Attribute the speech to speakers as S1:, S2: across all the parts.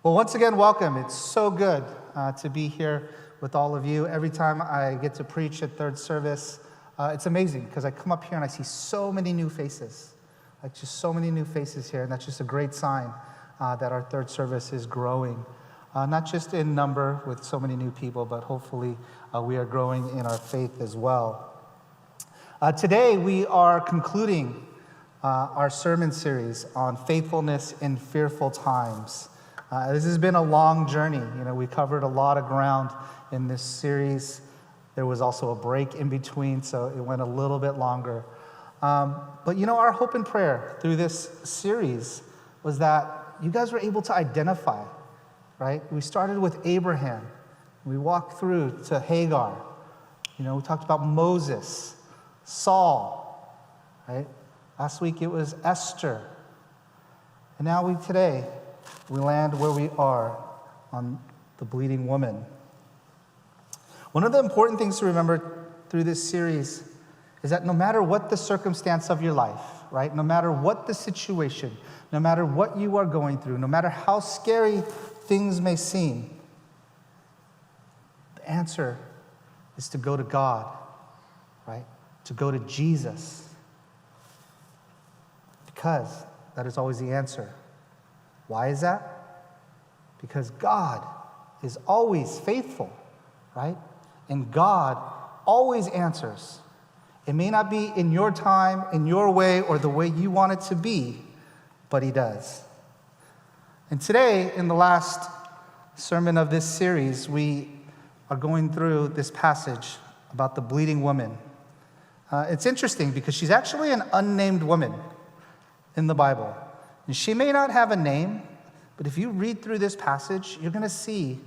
S1: Well, once again, welcome. It's so good to be here with all of you. Every time I get to preach at third service, it's amazing because I come up here and I see so many new faces, like just so many new faces here, and that's just a great sign that our third service is growing, not just in number with so many new people, but hopefully we are growing in our faith as well. Today we are concluding our sermon series on faithfulness in fearful times. This has been a long journey. We covered a lot of ground in this series. There was also a break in between, so it went a little bit longer. But our hope and prayer through this series was that you guys were able to identify, right? We started with Abraham. We walked through to Hagar. We talked about Moses, Saul, right? Last week it was Esther. And now today, we land where we are on the bleeding woman. One of the important things to remember through this series is that no matter what the circumstance of your life, right? No matter what the situation, no matter what you are going through, no matter how scary things may seem, the answer is to go to God, right? To go to Jesus. Because that is always the answer. Why is that? Because God is always faithful, right? And God always answers. It may not be in your time, in your way, or the way you want it to be, but He does. And today, in the last sermon of this series, we are going through this passage about the bleeding woman. It's interesting because she's actually an unnamed woman in the Bible. And she may not have a name, but if you read through this passage, you're going to see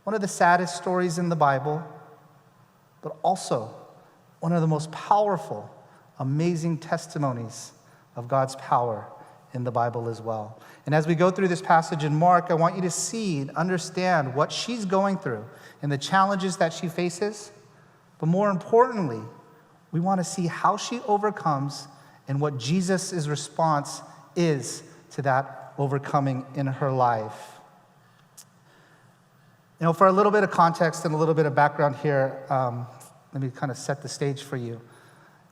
S1: one of the saddest stories in the Bible, but also one of the most powerful, amazing testimonies of God's power in the Bible as well. And as we go through this passage in Mark, I want you to see and understand what she's going through and the challenges that she faces. But more importantly, we want to see how she overcomes and what Jesus' response is to that overcoming in her life. For a little bit of context and a little bit of background here, let me kind of set the stage for you.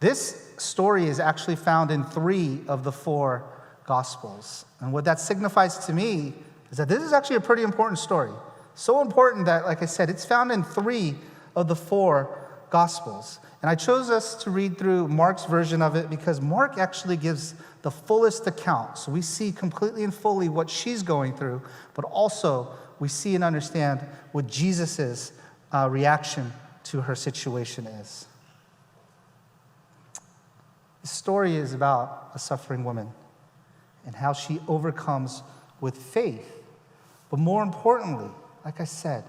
S1: This story is actually found in 3 of the 4 Gospels. And what that signifies to me is that this is actually a pretty important story. So important that, like I said, it's found in 3 of the 4 Gospels. And I chose us to read through Mark's version of it because Mark actually gives the fullest account. So we see completely and fully what she's going through, but also we see and understand what Jesus' reaction to her situation is. The story is about a suffering woman and how she overcomes with faith. But more importantly, like I said,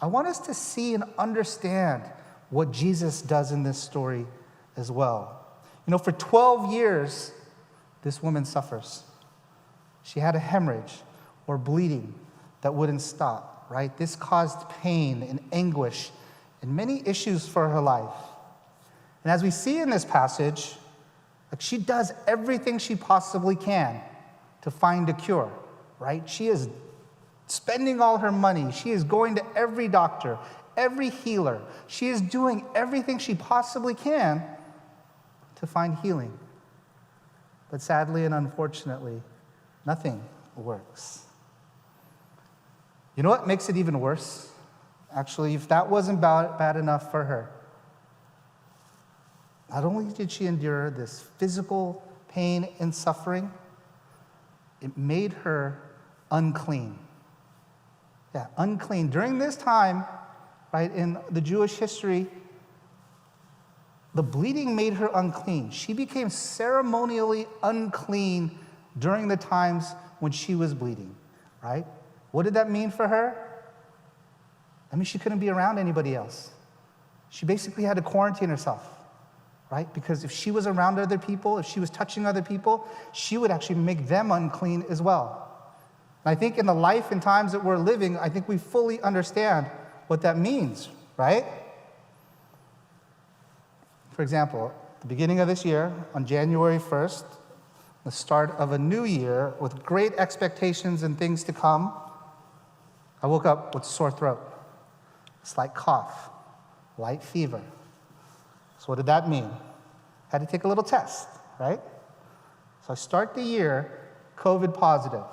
S1: I want us to see and understand what Jesus does in this story as well. For 12 years, this woman suffers. She had a hemorrhage or bleeding that wouldn't stop, right? This caused pain and anguish and many issues for her life. And as we see in this passage, she does everything she possibly can to find a cure, right? She is spending all her money. She is going to every doctor, every healer. She is doing everything she possibly can to find healing. But sadly and unfortunately, nothing works. You know what makes it even worse? Actually, if that wasn't bad enough for her, not only did she endure this physical pain and suffering, it made her unclean. Yeah, unclean. During this time, right, in the Jewish history, the bleeding made her unclean. She became ceremonially unclean during the times when she was bleeding, right? What did that mean for her? She couldn't be around anybody else. She basically had to quarantine herself, right? Because if she was around other people, if she was touching other people, she would actually make them unclean as well. And I think in the life and times that we're living, I think we fully understand what that means, right? For example, at the beginning of this year, on January 1st, the start of a new year with great expectations and things to come, I woke up with sore throat, slight cough, light fever. So what did that mean? Had to take a little test, right? So I start the year COVID positive.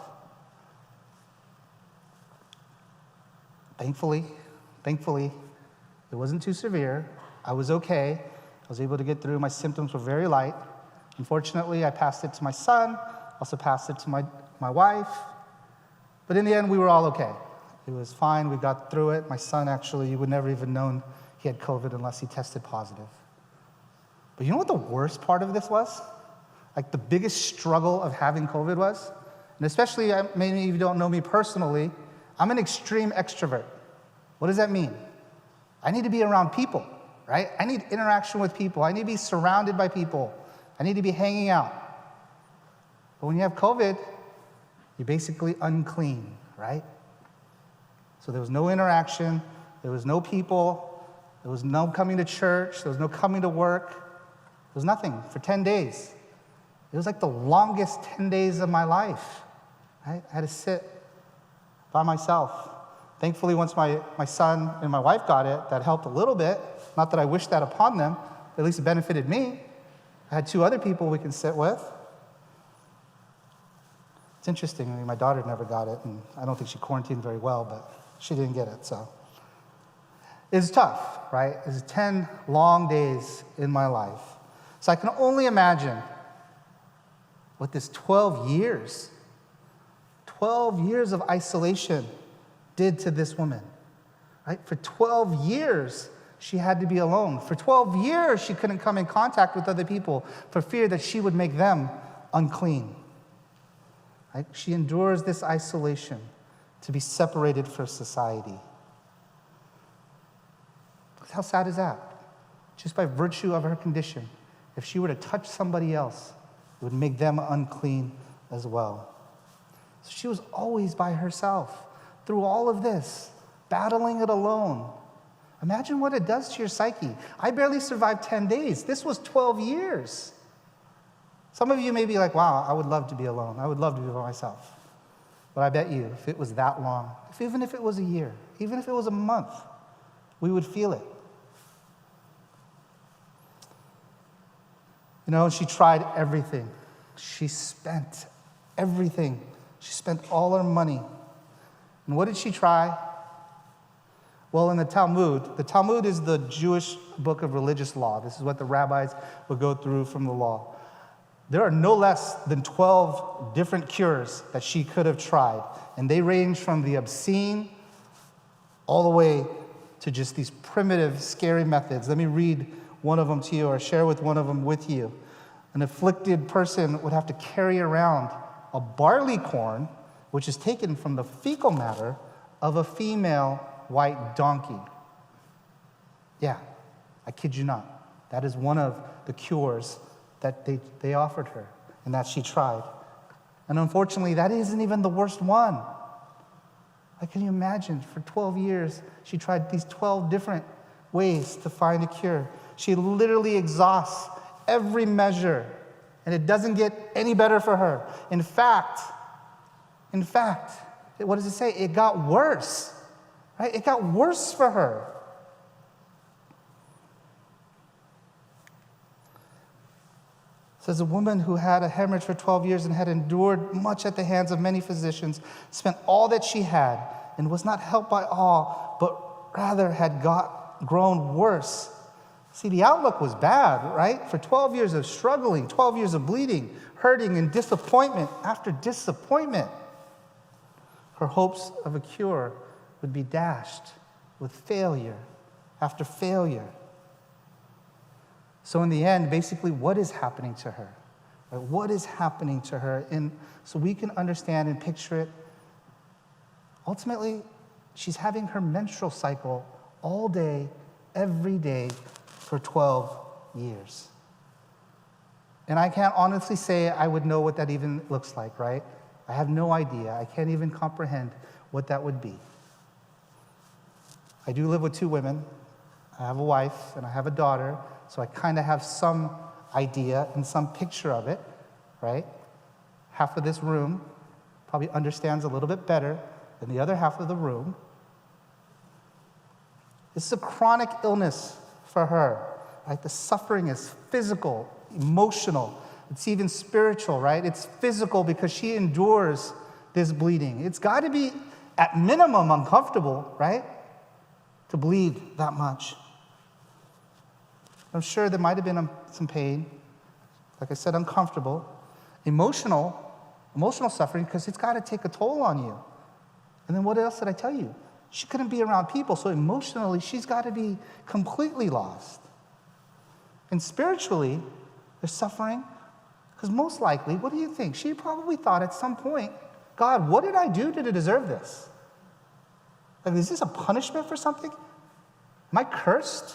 S1: Thankfully, it wasn't too severe. I was okay. I was able to get through. My symptoms were very light. Unfortunately, I passed it to my son, also passed it to my wife. But in the end, we were all okay. It was fine. We got through it. My son, actually, you would never even known he had COVID unless he tested positive. But you know what the worst part of this was? Like the biggest struggle of having COVID was? And especially, many of you don't know me personally, I'm an extreme extrovert. What does that mean? I need to be around people, right? I need interaction with people. I need to be surrounded by people. I need to be hanging out. But when you have COVID, you're basically unclean, right? So there was no interaction. There was no people. There was no coming to church. There was no coming to work. There was nothing for 10 days. It was like the longest 10 days of my life. Right? I had to sit by myself. Thankfully, once my son and my wife got it, that helped a little bit. Not that I wished that upon them, but at least it benefited me. I had 2 other people we can sit with. It's interesting. I mean, my daughter never got it, and I don't think she quarantined very well, but she didn't get it, so. It's tough, right? It's 10 long days in my life. So I can only imagine what this 12 years of isolation did to this woman, right? For 12 years, she had to be alone. For 12 years, she couldn't come in contact with other people for fear that she would make them unclean. Right? She endures this isolation to be separated from society. How sad is that? Just by virtue of her condition, if she were to touch somebody else, it would make them unclean as well. So she was always by herself through all of this, battling it alone. Imagine what it does to your psyche. I barely survived 10 days. This was 12 years. Some of you may be like, wow, I would love to be alone. I would love to be by myself. But I bet you, if it was that long, even if it was a year, even if it was a month, we would feel it. You know, she tried everything. She spent everything. She spent all her money. And what did she try? Well, in the Talmud is the Jewish book of religious law. This is what the rabbis would go through from the law. There are no less than 12 different cures that she could have tried. And they range from the obscene all the way to just these primitive, scary methods. Let me read one of them to you or share with one of them with you. An afflicted person would have to carry around a barley corn, which is taken from the fecal matter of a female white donkey. Yeah, I kid you not. That is one of the cures that they offered her and that she tried. And unfortunately, that isn't even the worst one. Like, can you imagine? For 12 years, she tried these 12 different ways to find a cure. She literally exhausts every measure, and it doesn't get any better for her. In fact, what does it say? It got worse, right? It got worse for her. It says a woman who had a hemorrhage for 12 years and had endured much at the hands of many physicians, spent all that she had, and was not helped by all, but rather had grown worse. See, the outlook was bad, right? For 12 years of struggling, 12 years of bleeding, hurting, and disappointment after disappointment, her hopes of a cure would be dashed with failure after failure. So in the end, basically, what is happening to her? Right? What is happening to her? And so we can understand and picture it. Ultimately, she's having her menstrual cycle all day, every day, for 12 years. And I can't honestly say I would know what that even looks like, right? I have no idea. I can't even comprehend what that would be. I do live with 2 women. I have a wife and I have a daughter, so I kind of have some idea and some picture of it, right? Half of this room probably understands a little bit better in the other half of the room. This is a chronic illness for her, right? The suffering is physical, emotional. It's even spiritual, right? It's physical because she endures this bleeding. It's got to be, at minimum, uncomfortable, right? To bleed that much. I'm sure there might have been some pain. Like I said, uncomfortable. Emotional suffering, because it's got to take a toll on you. And then what else did I tell you? She couldn't be around people, so emotionally, she's got to be completely lost. And spiritually, there's suffering, because most likely, what do you think? She probably thought at some point, God, what did I do to deserve this? Like, is this a punishment for something? Am I cursed?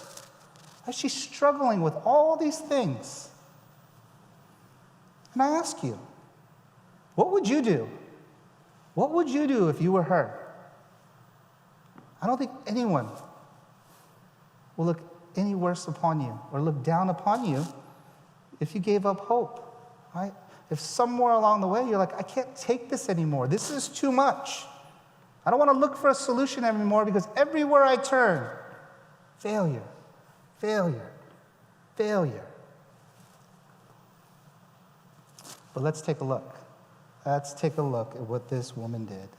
S1: Is she struggling with all these things? And I ask you, what would you do? What would you do if you were her? I don't think anyone will look any worse upon you or look down upon you if you gave up hope, right? If somewhere along the way you're like, I can't take this anymore. This is too much. I don't want to look for a solution anymore because everywhere I turn, failure, failure, failure. But let's take a look. Let's take a look at what this woman did.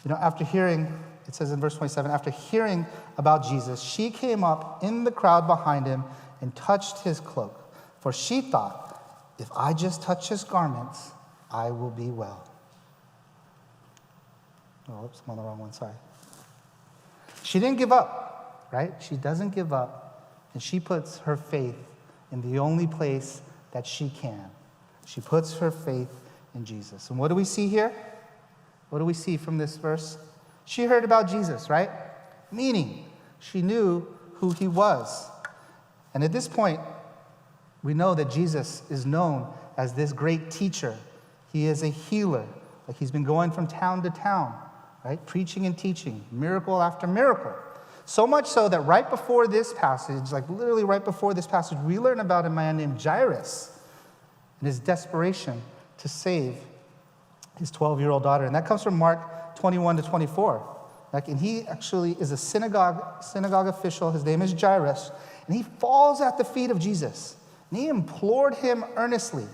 S1: You know, after hearing, it says in verse 27, after hearing about Jesus, she came up in the crowd behind him and touched his cloak. For she thought, if I just touch his garments, I will be well. Oh, oops, I'm on the wrong one, sorry. She didn't give up, right? She doesn't give up. And she puts her faith in the only place that she can. She puts her faith in Jesus. And what do we see here? What do we see from this verse? She heard about Jesus, right? Meaning, she knew who he was. And at this point, we know that Jesus is known as this great teacher. He is a healer. Like, he's been going from town to town, right? Preaching and teaching, miracle after miracle. So much so that right before this passage, like literally right before this passage, we learn about a man named Jairus and his desperation to save his 12-year-old daughter. And that comes from Mark 21 to 24. And he actually is a synagogue official. His name is Jairus. And he falls at the feet of Jesus. And he implored him earnestly. He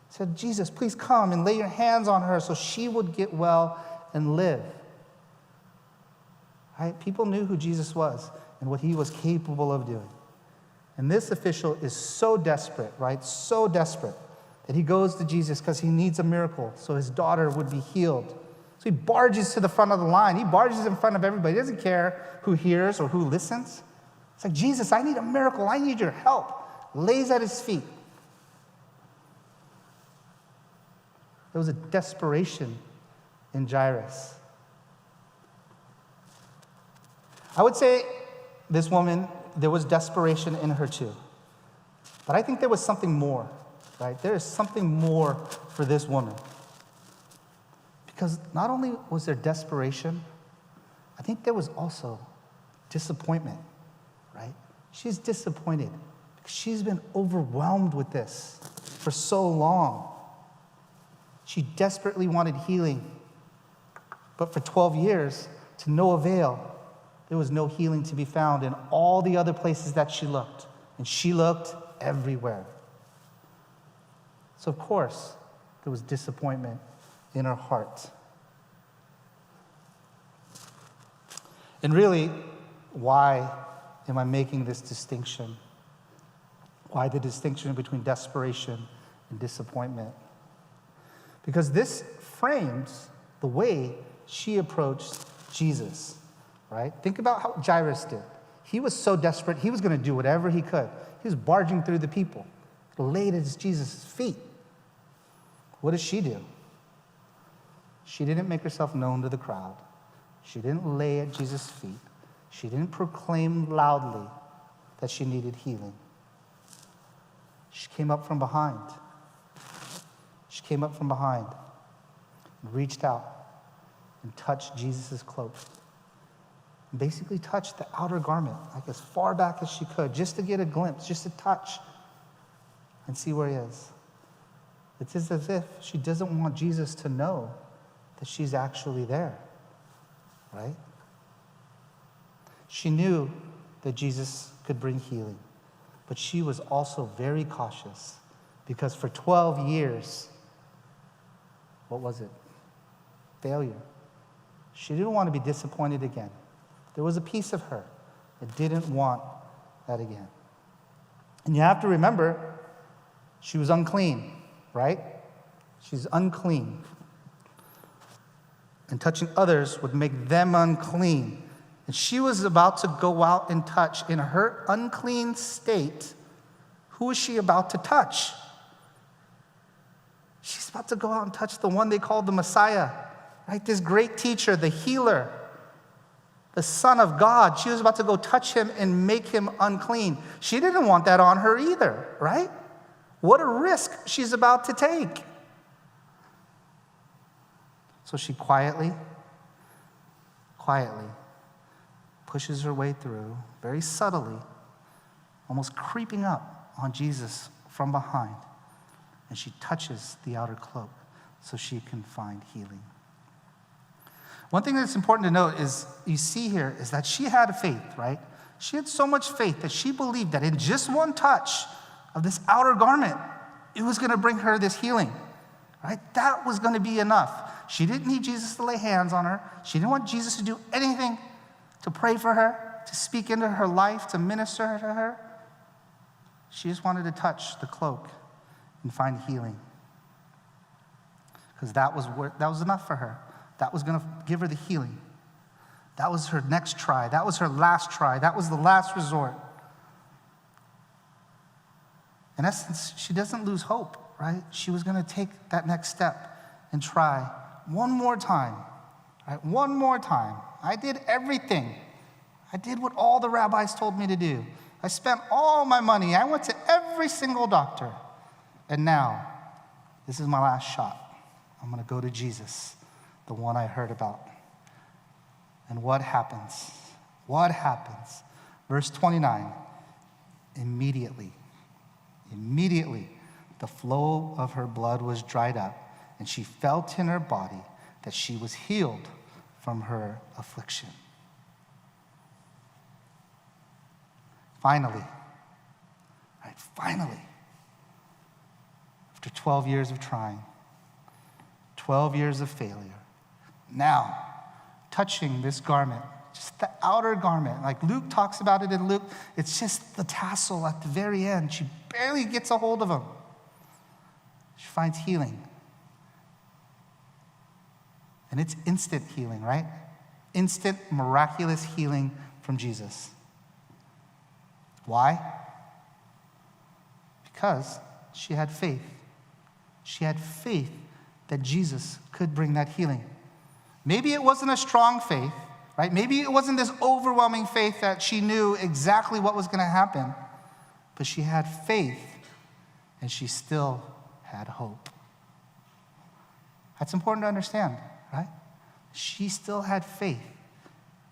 S1: said, Jesus, please come and lay your hands on her so she would get well and live. Right? People knew who Jesus was and what he was capable of doing. And this official is so desperate, right? So desperate that he goes to Jesus because he needs a miracle so his daughter would be healed. So he barges to the front of the line. He barges in front of everybody. He doesn't care who hears or who listens. It's like, Jesus, I need a miracle. I need your help. Lays at his feet. There was a desperation in Jairus. I would say this woman, there was desperation in her too. But I think there was something more, right? There is something more for this woman. Because not only was there desperation, I think there was also disappointment, right? She's disappointed because she's been overwhelmed with this for so long. She desperately wanted healing, but for 12 years, to no avail. There was no healing to be found in all the other places that she looked. And she looked everywhere. So, of course, there was disappointment in her heart. And really, why am I making this distinction? Why the distinction between desperation and disappointment? Because this frames the way she approached Jesus. Right? Think about how Jairus did. He was so desperate, he was going to do whatever he could. He was barging through the people, laid at Jesus' feet. What does she do? She didn't make herself known to the crowd. She didn't lay at Jesus' feet. She didn't proclaim loudly that she needed healing. She came up from behind. She came up from behind and reached out and touched Jesus' cloak. Basically touched the outer garment, like as far back as she could, just to get a glimpse, just a touch. and see where he is. It's as if she doesn't want Jesus to know that she's actually there, right? She knew that Jesus could bring healing, but she was also very cautious because for 12 years, what was it? Failure. She didn't want to be disappointed again. There was a piece of her that didn't want that again. And you have to remember, she was unclean, right? She's unclean. And touching others would make them unclean. And she was about to go out and touch. In her unclean state, who is she about to touch? She's about to go out and touch the one they called the Messiah, right? This great teacher, the healer, the Son of God. She was about to go touch him and make him unclean. She didn't want that on her either, right? What a risk she's about to take. So she quietly pushes her way through, very subtly, almost creeping up on Jesus from behind. And she touches the outer cloak so she can find healing. One thing that's important to note is, you see here, is that she had faith, right? She had so much faith that she believed that in just one touch of this outer garment, it was going to bring her this healing, right? That was going to be enough. She didn't need Jesus to lay hands on her. She didn't want Jesus to do anything to pray for her, to speak into her life, to minister to her. She just wanted to touch the cloak and find healing. Because that was enough for her. That was going to give her the healing. That was her next try. That was her last try. That was the last resort. In essence, she doesn't lose hope, right? She was going to take that next step and try one more time, right? One more time. I did everything. I did what all the rabbis told me to do. I spent all my money. I went to every single doctor. And now, this is my last shot. I'm going to go to Jesus, the one I heard about. And what happens? What happens? Verse 29, immediately, the flow of her blood was dried up, and she felt in her body that she was healed from her affliction. Finally, after 12 years of trying, 12 years of failure, now touching this garment, just the outer garment, like Luke talks about it in Luke, it's just the tassel at the very end. She barely gets a hold of him. She finds healing. And it's instant healing, right? Instant, miraculous healing from Jesus. Why? Because she had faith. She had faith that Jesus could bring that healing. Maybe it wasn't a strong faith, right? Maybe it wasn't this overwhelming faith that she knew exactly what was going to happen, but she had faith and she still had hope. That's important to understand, right? She still had faith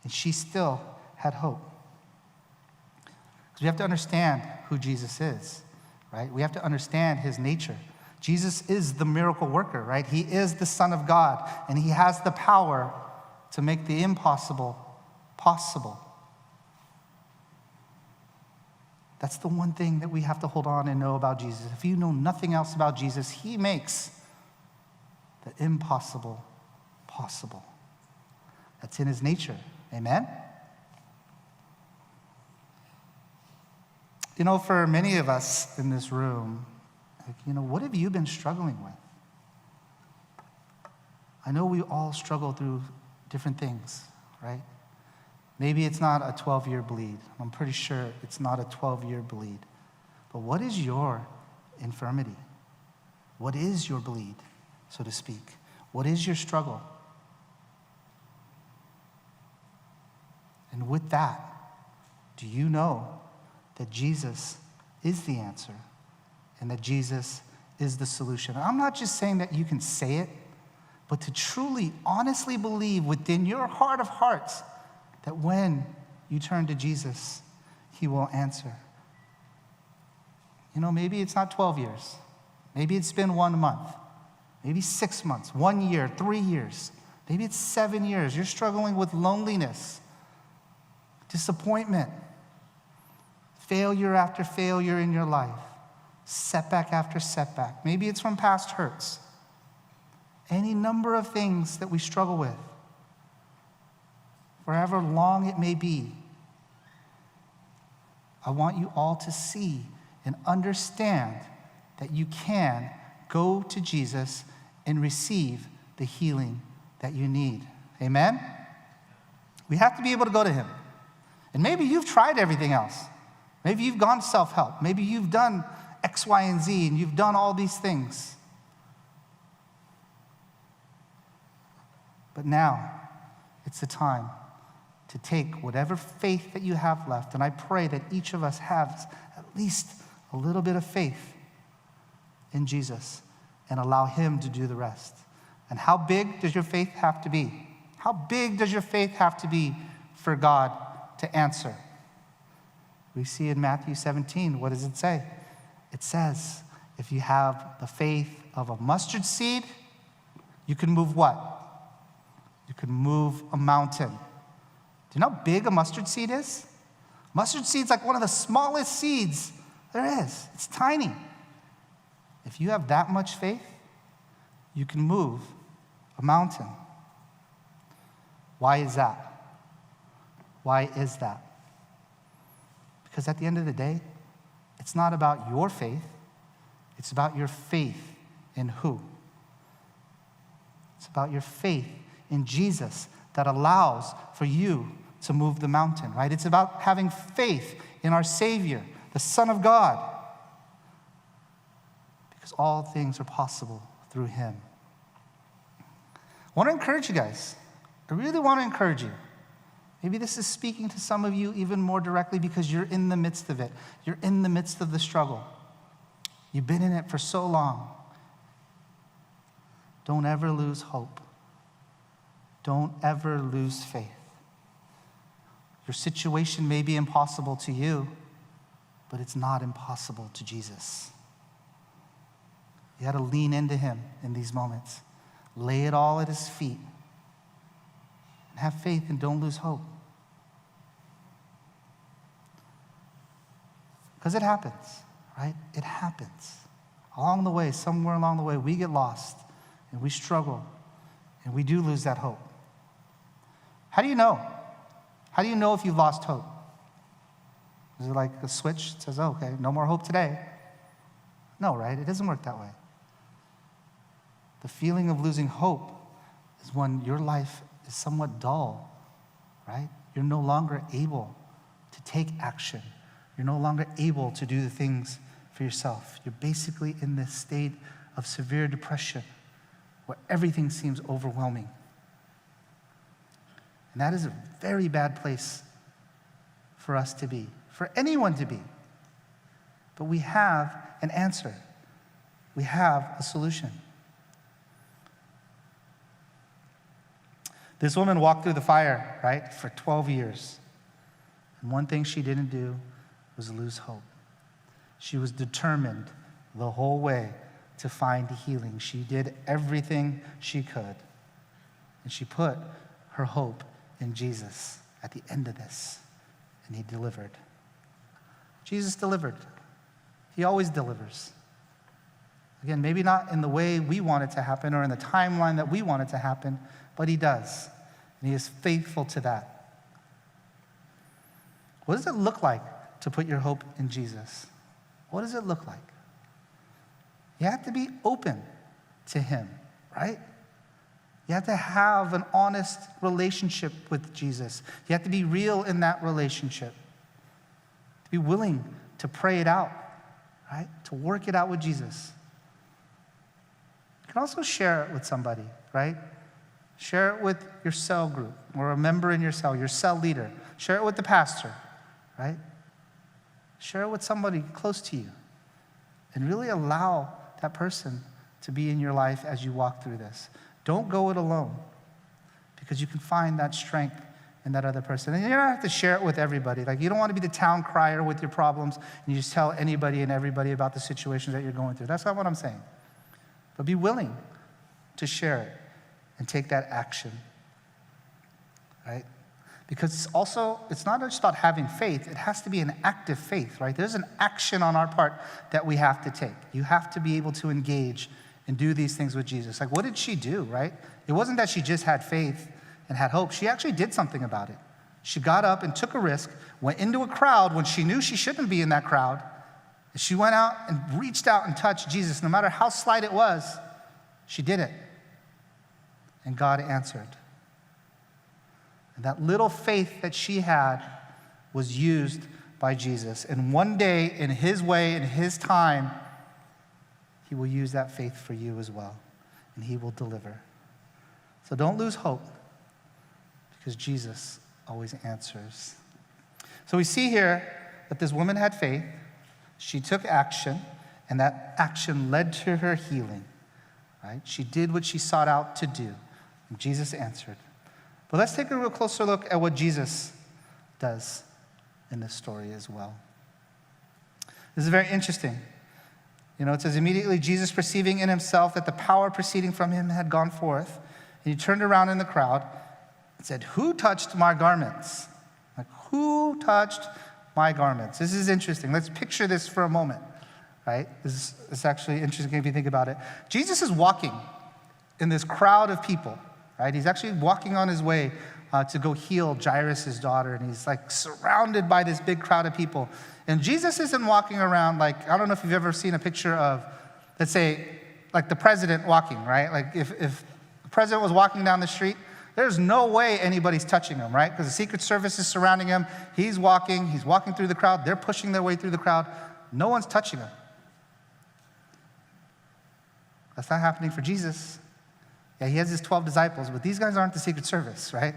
S1: and she still had hope. Because we have to understand who Jesus is, right? We have to understand his nature. Jesus is the miracle worker, right? He is the Son of God, and he has the power to make the impossible possible. That's the one thing that we have to hold on and know about Jesus. If you know nothing else about Jesus, he makes the impossible possible. That's in his nature. Amen? You know, for many of us in this room, what have you been struggling with? I know we all struggle through different things, right? Maybe it's not a 12-year bleed. I'm pretty sure it's not a 12-year bleed. But what is your infirmity? What is your bleed, so to speak? What is your struggle? And with that, do you know that Jesus is the answer and that Jesus is the solution? And I'm not just saying that you can say it, but to truly, honestly believe within your heart of hearts that when you turn to Jesus, he will answer. Maybe it's not 12 years. Maybe it's been 1 month. Maybe 6 months, 1 year, 3 years. Maybe it's 7 years. You're struggling with loneliness, disappointment, failure after failure in your life, setback after setback. Maybe it's from past hurts. Any number of things that we struggle with, for however long it may be. I want you all to see and understand that you can go to Jesus and receive the healing that you need. Amen? We have to be able to go to him. And maybe you've tried everything else. Maybe you've gone self-help. Maybe you've done X, Y, and Z, and you've done all these things. But now, it's the time to take whatever faith that you have left, and I pray that each of us has at least a little bit of faith in Jesus and allow him to do the rest. And how big does your faith have to be? How big does your faith have to be for God to answer? We see in Matthew 17, what does it say? It says, if you have the faith of a mustard seed, you can move what? You can move a mountain. Do you know how big a mustard seed is? Mustard seed's like one of the smallest seeds there is. It's tiny. If you have that much faith, you can move a mountain. Why is that? Why is that? Because at the end of the day, it's not about your faith. It's about your faith in who? It's about your faith in Jesus that allows for you to move the mountain, right? It's about having faith in our Savior, the Son of God, because all things are possible through him. I want to encourage you guys. I really want to encourage you. Maybe this is speaking to some of you even more directly because you're in the midst of it. You're in the midst of the struggle. You've been in it for so long. Don't ever lose hope. Don't ever lose faith. Your situation may be impossible to you, but it's not impossible to Jesus. You got to lean into him in these moments. Lay it all at his feet. And have faith and don't lose hope. Because it happens, right? It happens. Along the way, somewhere along the way, we get lost and we struggle and we do lose that hope. How do you know? How do you know if you've lost hope? Is it like a switch that says, oh, okay, no more hope today? No, right? It doesn't work that way. The feeling of losing hope is when your life is somewhat dull, right? You're no longer able to take action. You're no longer able to do the things for yourself. You're basically in this state of severe depression where everything seems overwhelming. And that is a very bad place for us to be, for anyone to be. But we have an answer. We have a solution. This woman walked through the fire, right, for 12 years. And one thing she didn't do was lose hope. She was determined the whole way to find healing. She did everything she could. And she put her hope in Jesus at the end of this. And he delivered. Jesus delivered. He always delivers. Again, maybe not in the way we want it to happen or in the timeline that we want it to happen, but he does. And he is faithful to that. What does it look like to put your hope in Jesus? What does it look like? You have to be open to him, right? You have to have an honest relationship with Jesus. You have to be real in that relationship. To be willing to pray it out, right? To work it out with Jesus. You can also share it with somebody, right? Share it with your cell group or a member in your cell leader. Share it with the pastor, right? Share it with somebody close to you. And really allow that person to be in your life as you walk through this. Don't go it alone, because you can find that strength in that other person. And you don't have to share it with everybody. Like, you don't want to be the town crier with your problems and you just tell anybody and everybody about the situations that you're going through. That's not what I'm saying. But be willing to share it and take that action, right? Because it's not just about having faith, it has to be an active faith, right? There's an action on our part that we have to take. You have to be able to engage and do these things with Jesus. Like, what did she do, right? It wasn't that she just had faith and had hope. She actually did something about it. She got up and took a risk, went into a crowd when she knew she shouldn't be in that crowd. And she went out and reached out and touched Jesus. No matter how slight it was, she did it. And God answered. And that little faith that she had was used by Jesus. And one day, in his way, in his time, he will use that faith for you as well. And he will deliver. So don't lose hope, because Jesus always answers. So we see here that this woman had faith. She took action, and that action led to her healing. Right? She did what she sought out to do, and Jesus answered. But let's take a real closer look at what Jesus does in this story as well. This is very interesting. It says, immediately Jesus, perceiving in himself that the power proceeding from him had gone forth, and he turned around in the crowd and said, who touched my garments? Like, who touched my garments? This is interesting. Let's picture this for a moment, right? This is actually interesting if you think about it. Jesus is walking in this crowd of people, right? He's actually walking on his way to go heal Jairus' daughter, and he's like surrounded by this big crowd of people. And Jesus isn't walking around like, I don't know if you've ever seen a picture of, let's say, like the president walking, right? Like if the president was walking down the street, there's no way anybody's touching him, right? Because the Secret Service is surrounding him. He's walking through the crowd. They're pushing their way through the crowd. No one's touching him. That's not happening for Jesus. Yeah, he has his 12 disciples, but these guys aren't the Secret Service, right?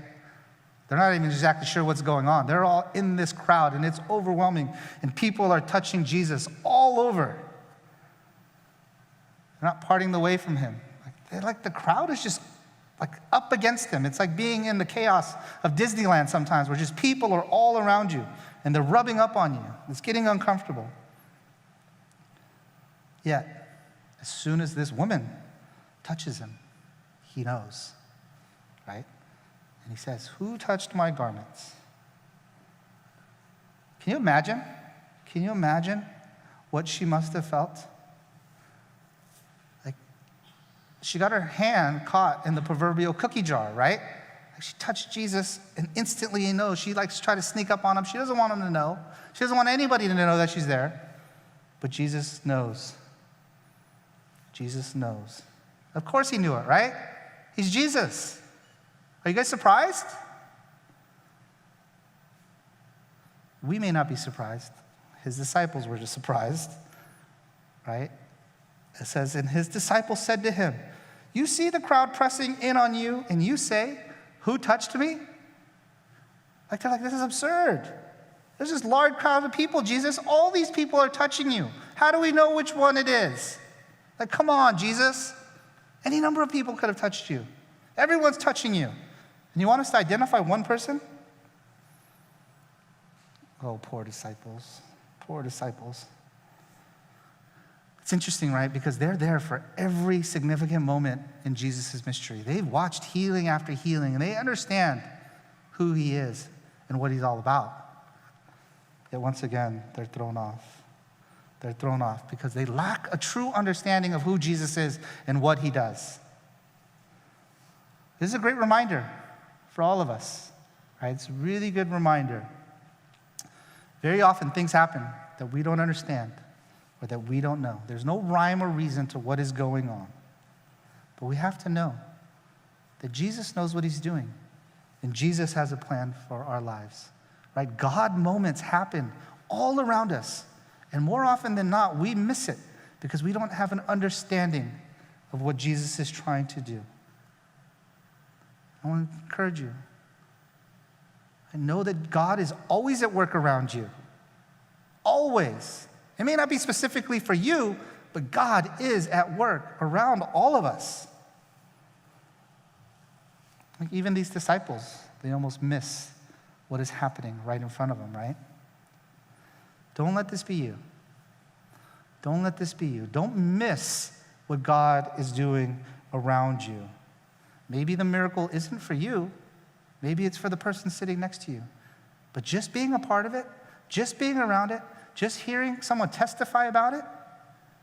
S1: They're not even exactly sure what's going on. They're all in this crowd, and it's overwhelming, and people are touching Jesus all over. They're not parting the way from him. The crowd is just like up against him. It's like being in the chaos of Disneyland sometimes, where just people are all around you, and they're rubbing up on you. It's getting uncomfortable. Yet, as soon as this woman touches him, he knows, right? And he says, who touched my garments? Can you imagine? Can you imagine what she must have felt? Like, she got her hand caught in the proverbial cookie jar, right? Like, she touched Jesus, and instantly he knows. She likes to try to sneak up on him. She doesn't want him to know. She doesn't want anybody to know that she's there. But Jesus knows. Jesus knows. Of course he knew it, right? He's Jesus. Are you guys surprised? We may not be surprised. His disciples were just surprised, right? It says, and his disciples said to him, you see the crowd pressing in on you, and you say, who touched me? They're like, this is absurd. There's this large crowd of people, Jesus. All these people are touching you. How do we know which one it is? Like, come on, Jesus. Any number of people could have touched you. Everyone's touching you. And you want us to identify one person? Oh, poor disciples. Poor disciples. It's interesting, right? Because they're there for every significant moment in Jesus' mystery. They've watched healing after healing, and they understand who he is and what he's all about. Yet once again, they're thrown off. They're thrown off because they lack a true understanding of who Jesus is and what he does. This is a great reminder for all of us, right? It's a really good reminder. Very often things happen that we don't understand or that we don't know. There's no rhyme or reason to what is going on. But we have to know that Jesus knows what he's doing, and Jesus has a plan for our lives, right? God moments happen all around us, and more often than not, we miss it because we don't have an understanding of what Jesus is trying to do. I want to encourage you. I know that God is always at work around you. Always. It may not be specifically for you, but God is at work around all of us. Like even these disciples, they almost miss what is happening right in front of them, right? Don't let this be you. Don't let this be you. Don't miss what God is doing around you. Maybe the miracle isn't for you. Maybe it's for the person sitting next to you. But just being a part of it, just being around it, just hearing someone testify about it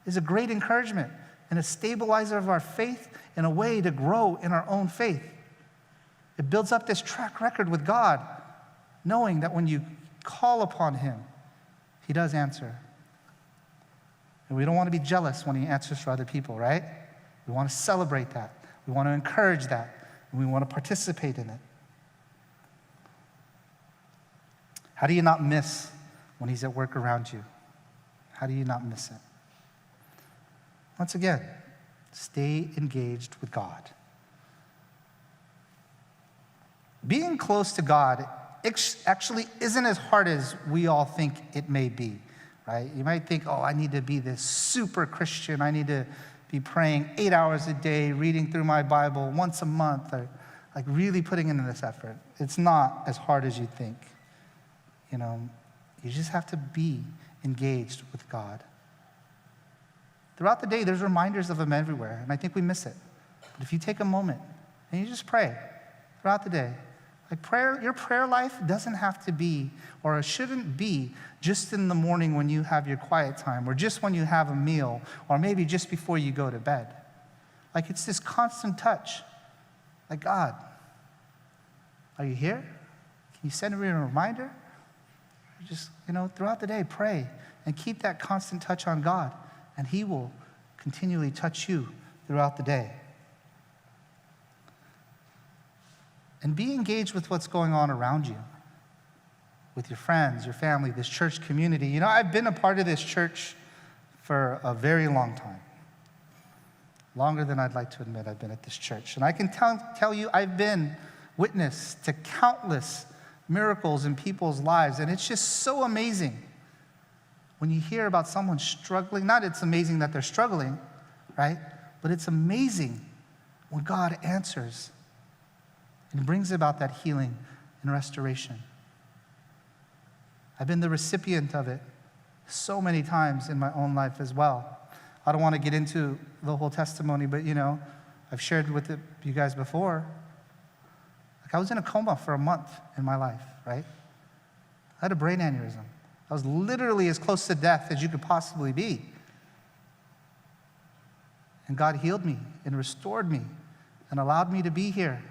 S1: is a great encouragement and a stabilizer of our faith and a way to grow in our own faith. It builds up this track record with God, knowing that when you call upon him, he does answer. And we don't want to be jealous when he answers for other people, right? We want to celebrate that. We want to encourage that. And we want to participate in it. How do you not miss when he's at work around you? How do you not miss it? Once again, stay engaged with God. Being close to God actually isn't as hard as we all think it may be, right? You might think, oh, I need to be this super Christian. I need to be praying 8 hours a day, reading through my Bible once a month, or like really putting in this effort. It's not as hard as you think. You know, you just have to be engaged with God. Throughout the day, there's reminders of him everywhere, and I think we miss it. But if you take a moment and you just pray throughout the day, like prayer, your prayer life doesn't have to be, or it shouldn't be, just in the morning when you have your quiet time, or just when you have a meal, or maybe just before you go to bed. Like it's this constant touch. Like, God, are you here? Can you send me a reminder? Just, throughout the day, pray and keep that constant touch on God, and he will continually touch you throughout the day. And be engaged with what's going on around you, with your friends, your family, this church community. I've been a part of this church for a very long time. Longer than I'd like to admit I've been at this church. And I can tell you I've been witness to countless miracles in people's lives. And it's just so amazing when you hear about someone struggling. Not it's amazing that they're struggling, right? But it's amazing when God answers and brings about that healing and restoration. I've been the recipient of it so many times in my own life as well. I don't want to get into the whole testimony, but I've shared with you guys before. Like I was in a coma for a month in my life, right? I had a brain aneurysm. I was literally as close to death as you could possibly be. And God healed me and restored me and allowed me to be here,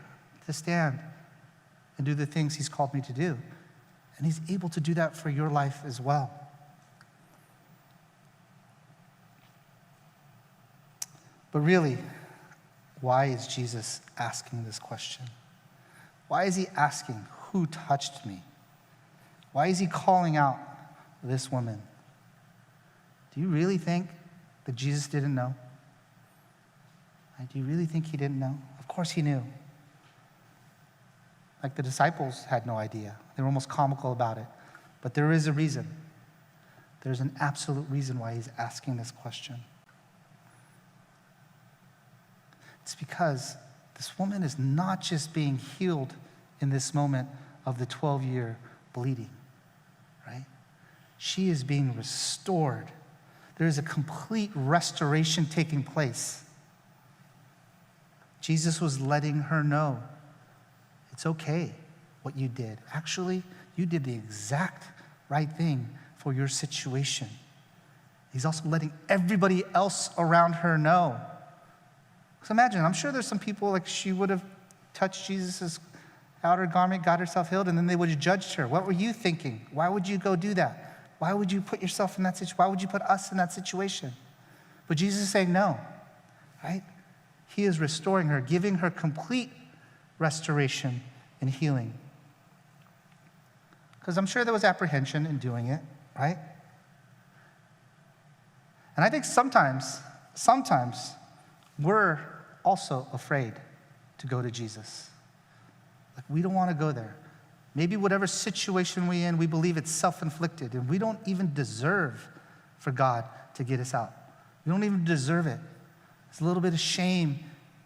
S1: to stand and do the things he's called me to do. And he's able to do that for your life as well. But really, why is Jesus asking this question? Why is he asking, who touched me? Why is he calling out this woman? Do you really think that Jesus didn't know? Do you really think he didn't know? Of course he knew. Like the disciples had no idea. They were almost comical about it. But there is a reason. There's an absolute reason why he's asking this question. It's because this woman is not just being healed in this moment of the 12-year bleeding, right? She is being restored. There is a complete restoration taking place. Jesus was letting her know, it's okay what you did. Actually, you did the exact right thing for your situation. He's also letting everybody else around her know. Because imagine, I'm sure there's some people like she would have touched Jesus' outer garment, got herself healed, and then they would have judged her. What were you thinking? Why would you go do that? Why would you put yourself in that situation? Why would you put us in that situation? But Jesus is saying no, right? He is restoring her, giving her complete restoration and healing. Because I'm sure there was apprehension in doing it, right? And I think sometimes we're also afraid to go to Jesus. Like we don't want to go there. Maybe whatever situation we're in, we believe it's self-inflicted, and we don't even deserve for God to get us out. We don't even deserve it. There's a little bit of shame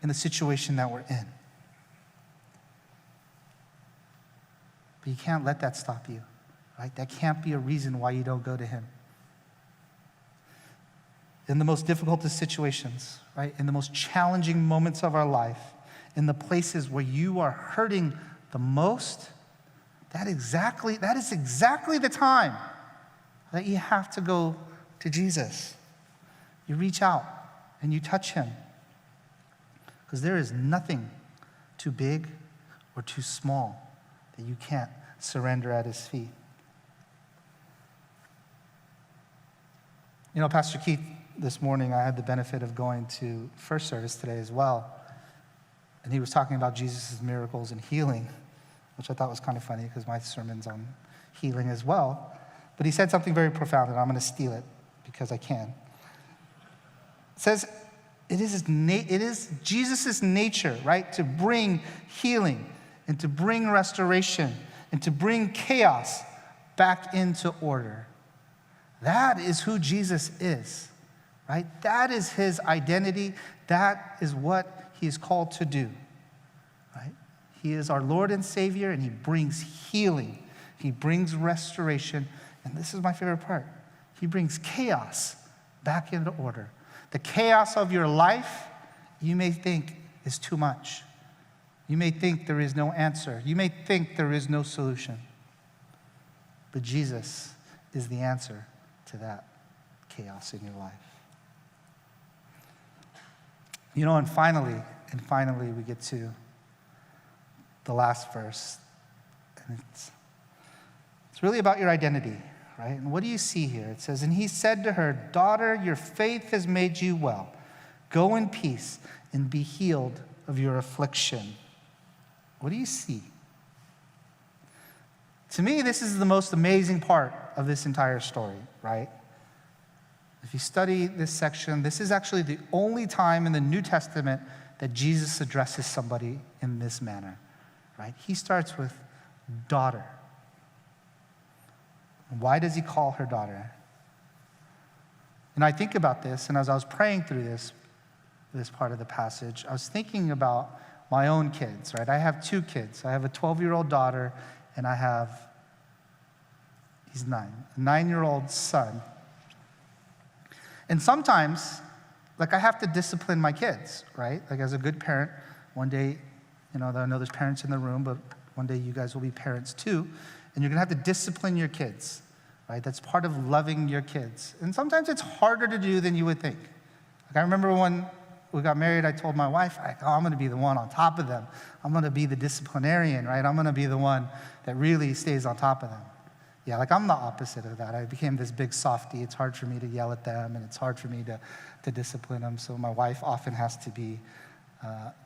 S1: in the situation that we're in. But you can't let that stop you, right? That can't be a reason why you don't go to him. In the most difficult of situations, right? In the most challenging moments of our life, in the places where you are hurting the most, that is exactly the time that you have to go to Jesus. You reach out and you touch him. Because there is nothing too big or too small that you can't surrender at his feet. You know, Pastor Keith, this morning I had the benefit of going to first service today as well. And he was talking about Jesus' miracles and healing, which I thought was kind of funny because my sermon's on healing as well. But he said something very profound, and I'm going to steal it because I can. It says, it is Jesus' nature, right, to bring healing and to bring restoration and to bring chaos back into order. That is who Jesus is, right? That is his identity. That is what he is called to do, right? He is our Lord and Savior, and he brings healing. He brings restoration. And this is my favorite part. He brings chaos back into order. The chaos of your life, you may think is too much. You may think there is no answer. You may think there is no solution. But Jesus is the answer to that chaos in your life. You know, and finally, we get to the last verse. And it's really about your identity, right? And what do you see here? It says, and he said to her, daughter, your faith has made you well. Go in peace and be healed of your affliction. What do you see? To me, this is the most amazing part of this entire story, right? If you study this section, this is actually the only time in the New Testament that Jesus addresses somebody in this manner, right? He starts with daughter. Why does he call her daughter? And I think about this, and as I was praying through this part of the passage, I was thinking about my own kids, right? I have two kids. I have a 12-year-old daughter, and I have, he's 9, a 9-year-old son. And sometimes, like, I have to discipline my kids, right? Like, as a good parent, one day, you know, I know there's parents in the room, but one day you guys will be parents too, and you're going to have to discipline your kids, right? That's part of loving your kids. And sometimes it's harder to do than you would think. Like, I remember when we got married, I told my wife, I'm going to be the one on top of them. I'm going to be the disciplinarian, right? I'm going to be the one that really stays on top of them. Yeah, like, I'm the opposite of that. I became this big softie. It's hard for me to yell at them, and it's hard for me to discipline them. So my wife often has to be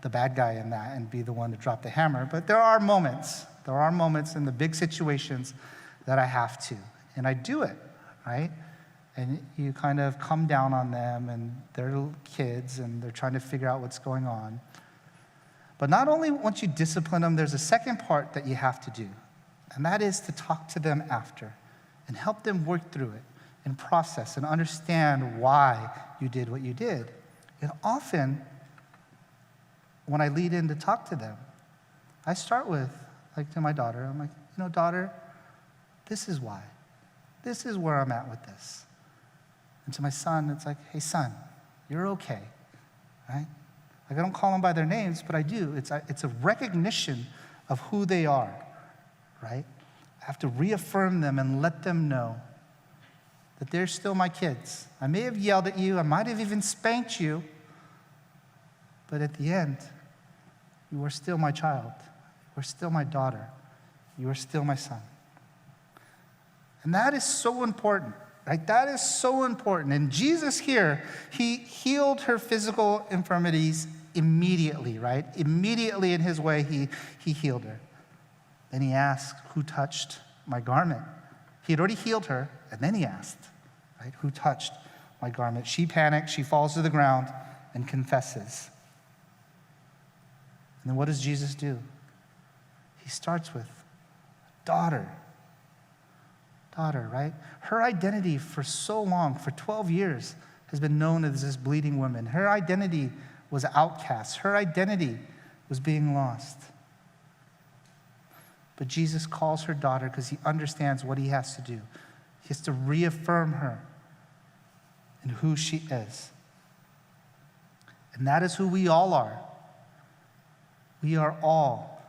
S1: the bad guy in that and be the one to drop the hammer. But there are moments in the big situations that I have to. And I do it, right? And you kind of come down on them, and they're little kids, and they're trying to figure out what's going on. But not only once you discipline them, there's a second part that you have to do. And that is to talk to them after and help them work through it and process and understand why you did what you did. And often, when I lead in to talk to them, I start with, like, to my daughter, I'm like, you know, daughter, this is why. This is where I'm at with this. And to my son, it's like, hey, son, you're okay, right? Like, I don't call them by their names, but I do. It's a recognition of who they are, right? I have to reaffirm them and let them know that they're still my kids. I may have yelled at you. I might have even spanked you. But at the end, you are still my child. You are still my daughter. You are still my son. And that is so important, right? That is so important. And Jesus here, he healed her physical infirmities immediately, right? Immediately in his way, he healed her. Then he asked, who touched my garment? He had already healed her, and then he asked, right, who touched my garment? She panics, she falls to the ground and confesses. And then what does Jesus do? He starts with, daughter. Daughter, right? Her identity for so long, for 12 years, has been known as this bleeding woman. Her identity was outcast. Her identity was being lost. But Jesus calls her daughter because he understands what he has to do. He has to reaffirm her in who she is. And that is who we all are. We are all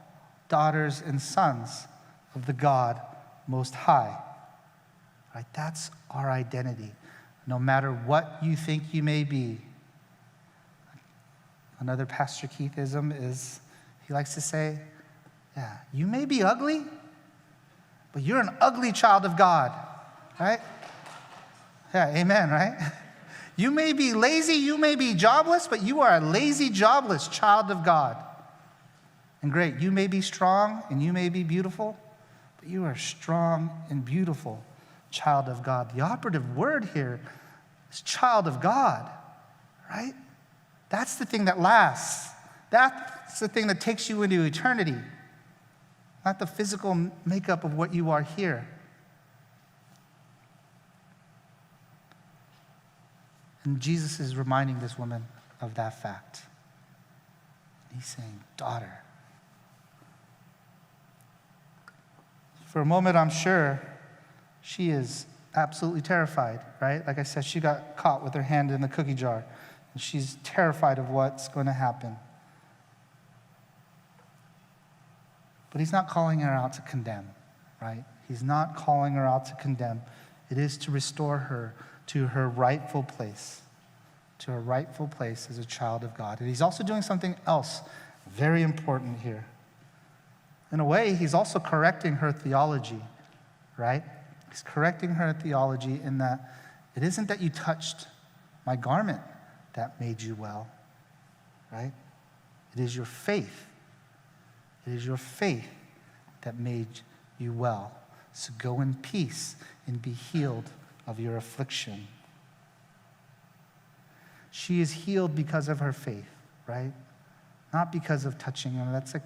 S1: daughters and sons of the God Most High. Right? That's our identity. No matter what you think you may be. Another Pastor Keithism is, he likes to say, yeah, you may be ugly, but you're an ugly child of God. Right? Yeah, amen, right? You may be lazy, you may be jobless, but you are a lazy, jobless child of God. And great, you may be strong and you may be beautiful, but you are a strong and beautiful child of God. The operative word here is child of God, right? That's the thing that lasts. That's the thing that takes you into eternity, not the physical makeup of what you are here. And Jesus is reminding this woman of that fact. He's saying, daughter. For a moment, I'm sure she is absolutely terrified, right? Like I said, she got caught with her hand in the cookie jar. And she's terrified of what's going to happen. But he's not calling her out to condemn, right? He's not calling her out to condemn. It is to restore her to her rightful place as a child of God. And he's also doing something else very important here. In a way, he's also correcting her theology, right? He's correcting her theology in that it isn't that you touched my garment that made you well, right? It is your faith. It is your faith that made you well. So go in peace and be healed of your affliction. She is healed because of her faith, right? Not because of touching him. That's like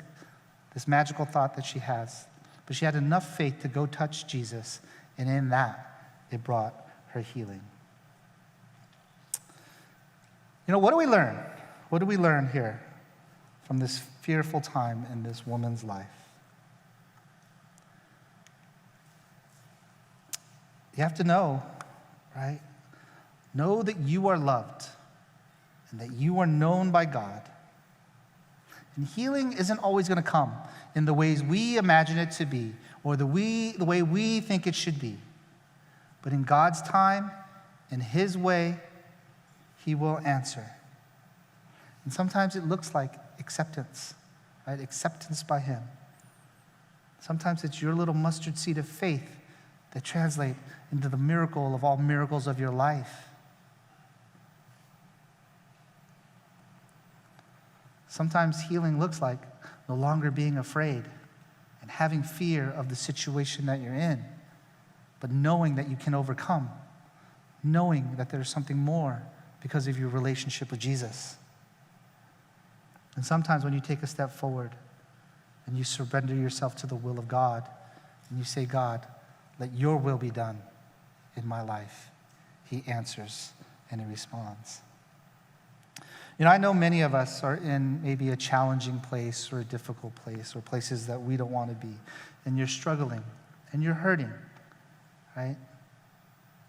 S1: this magical thought that she has. But she had enough faith to go touch Jesus, and in that, it brought her healing. You know, what do we learn? What do we learn here from this fearful time in this woman's life? You have to know, right? Know that you are loved and that you are known by God. And healing isn't always going to come in the ways we imagine it to be or the way we think it should be. But in God's time, in his way, he will answer. And sometimes it looks like acceptance, right? Acceptance by him. Sometimes it's your little mustard seed of faith that translate into the miracle of all miracles of your life. Sometimes healing looks like no longer being afraid and having fear of the situation that you're in, but knowing that you can overcome, knowing that there's something more because of your relationship with Jesus. And sometimes when you take a step forward and you surrender yourself to the will of God and you say, God, let your will be done in my life, he answers and he responds. You know, I know many of us are in maybe a challenging place or a difficult place or places that we don't want to be. And you're struggling and you're hurting, right?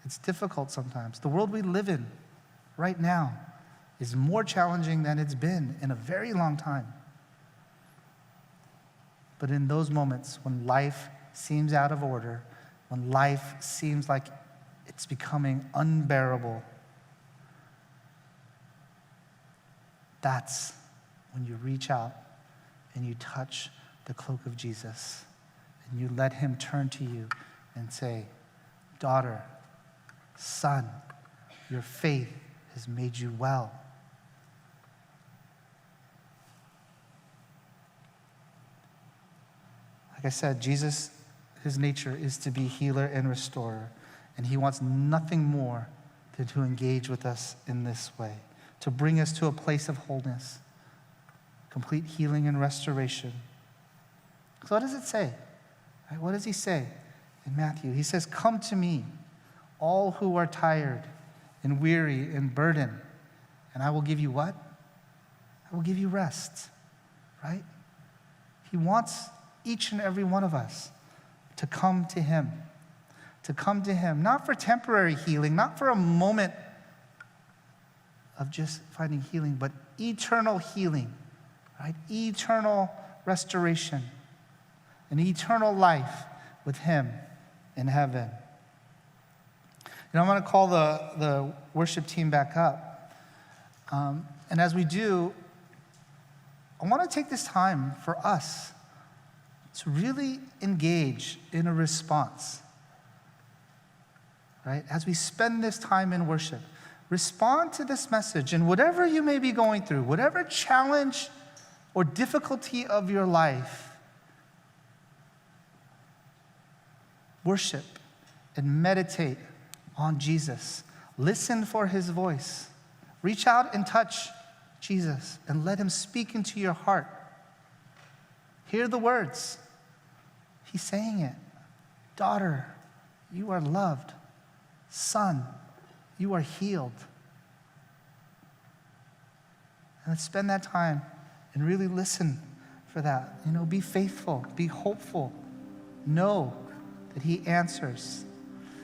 S1: It's difficult sometimes. The world we live in right now is more challenging than it's been in a very long time. But in those moments when life seems out of order, when life seems like it's becoming unbearable, that's when you reach out and you touch the cloak of Jesus and you let him turn to you and say, daughter, son, your faith has made you well. Like I said, Jesus, his nature is to be healer and restorer, and he wants nothing more than to engage with us in this way, to bring us to a place of wholeness, complete healing and restoration. So what does it say? Right? What does he say in Matthew? He says, come to me, all who are tired and weary and burdened, and I will give you what? I will give you rest, right? He wants each and every one of us to come to him. To come to him, not for temporary healing, not for a moment of just finding healing, but eternal healing, right? Eternal restoration, an eternal life with him in heaven. I'm going to call the worship team back up. And as we do, I want to take this time for us to really engage in a response. Right? As we spend this time in worship, respond to this message. And whatever you may be going through, whatever challenge or difficulty of your life, worship and meditate on Jesus. Listen for his voice. Reach out and touch Jesus and let him speak into your heart. Hear the words. He's saying it. Daughter, you are loved. Son, you are healed. And let's spend that time and really listen for that. Be faithful, be hopeful. Know that he answers.